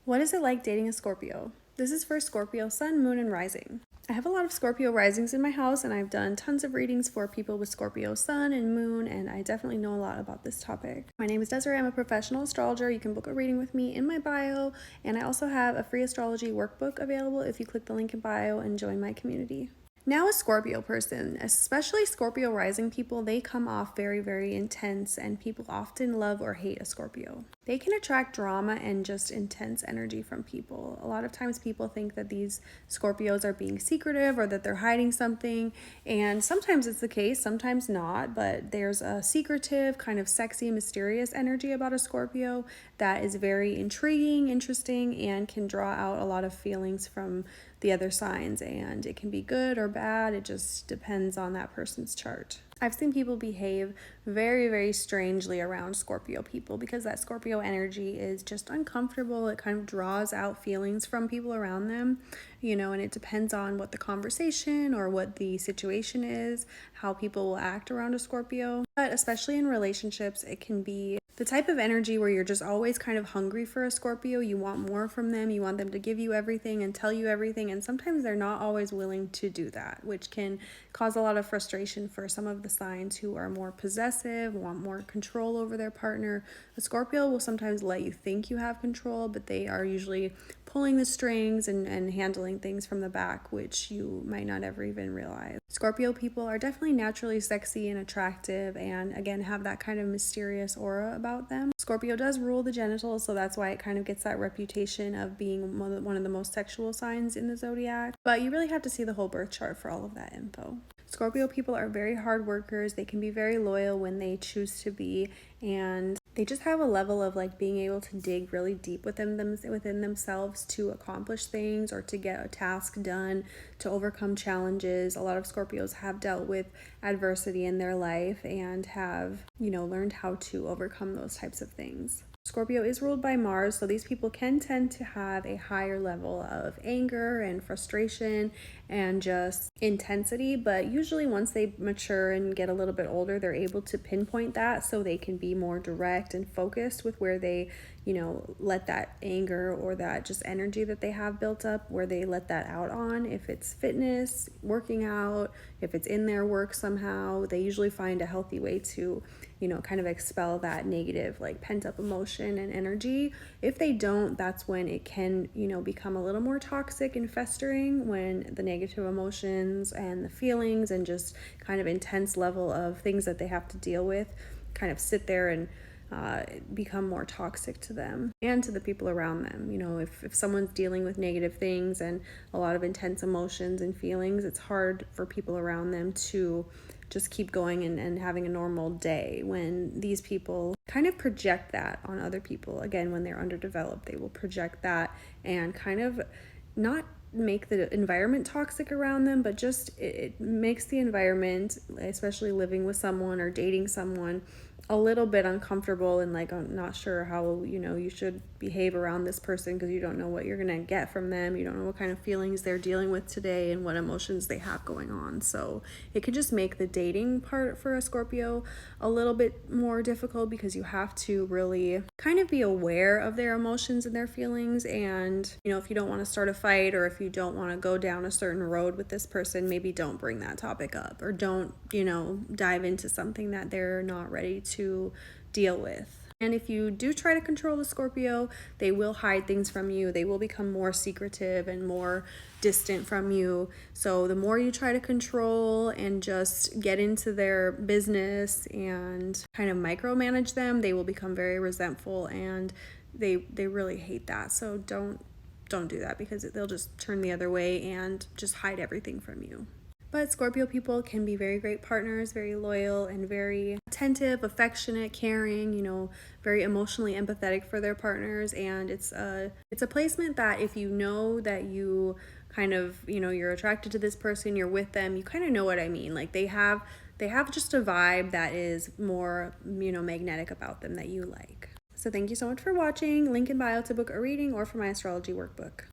What is it like dating a Scorpio? This is for Scorpio Sun, Moon, and Rising. I have a lot of Scorpio risings in my house, and I've done tons of readings for people with Scorpio Sun and Moon, and I definitely know a lot about this topic. My name is Desiree. I'm a professional astrologer. You can book a reading with me in my bio, and I also have a free astrology workbook available if you click the link in bio and join my community. Now, a Scorpio person, especially Scorpio rising people, they come off very, very intense, and people often love or hate a Scorpio. They can attract drama and just intense energy from people. A lot of times people think that these Scorpios are being secretive or that they're hiding something, and sometimes it's the case, sometimes not, but there's a secretive, kind of sexy, mysterious energy about a Scorpio that is very intriguing, interesting, and can draw out a lot of feelings from the other signs, and it can be good or bad. It just depends on that person's chart. I've seen people behave very, very strangely around Scorpio people because that Scorpio energy is just uncomfortable. It kind of draws out feelings from people around them, and it depends on what the conversation or what the situation is, how people will act around a Scorpio. But especially in relationships, it can be the type of energy where you're just always kind of hungry for a Scorpio. You want more from them. You want them to give you everything and tell you everything. And sometimes they're not always willing to do that, which can cause a lot of frustration for some of the signs who are more possessive, want more control over their partner. A Scorpio will sometimes let you think you have control, but they are usually pulling the strings and handling things from the back, which you might not ever even realize. Scorpio people are definitely naturally sexy and attractive, and again have that kind of mysterious aura about them. Scorpio does rule the genitals, so that's why it kind of gets that reputation of being one of the most sexual signs in the zodiac. But you really have to see the whole birth chart for all of that info. Scorpio people are very hard workers. They can be very loyal when they choose to be, and they just have a level of like being able to dig really deep within themselves to accomplish things or to get a task done, to overcome challenges. A lot of Scorpios have dealt with adversity in their life and have, learned how to overcome those types of things. Scorpio is ruled by Mars, so these people can tend to have a higher level of anger and frustration and just intensity, but usually once they mature and get a little bit older, they're able to pinpoint that so they can be more direct and focused with where they, let that anger or that just energy that they have built up, where they let that out on. If it's fitness, working out, if it's in their work somehow, they usually find a healthy way to kind of expel that negative, like pent up emotion and energy. If they don't, that's when it can, become a little more toxic and festering, when the negative emotions and the feelings and just kind of intense level of things that they have to deal with kind of sit there and become more toxic to them and to the people around them. If someone's dealing with negative things and a lot of intense emotions and feelings, it's hard for people around them to just keep going and having a normal day when these people kind of project that on other people. Again, when they're underdeveloped, they will project that and kind of not make the environment toxic around them, but just it makes the environment, especially living with someone or dating someone, a little bit uncomfortable and like I'm not sure how you should behave around this person because you don't know what you're gonna get from them. You don't know what kind of feelings they're dealing with today and what emotions they have going on. So it could just make the dating part for a Scorpio a little bit more difficult because you have to really kind of be aware of their emotions and their feelings. And if you don't want to start a fight or if you don't want to go down a certain road with this person, maybe don't bring that topic up or don't dive into something that they're not ready to deal with. And if you do try to control the Scorpio, they will hide things from you. They will become more secretive and more distant from you. So the more you try to control and just get into their business and kind of micromanage them, they will become very resentful and they really hate that. So don't do that because they'll just turn the other way and just hide everything from you. But Scorpio people can be very great partners, very loyal and very attentive, affectionate, caring, very emotionally empathetic for their partners. And it's a placement that if you know that you kind of, you're attracted to this person, you're with them, you kind of know what I mean. Like they have just a vibe that is more, magnetic about them that you like. So thank you so much for watching. Link in bio to book a reading or for my astrology workbook.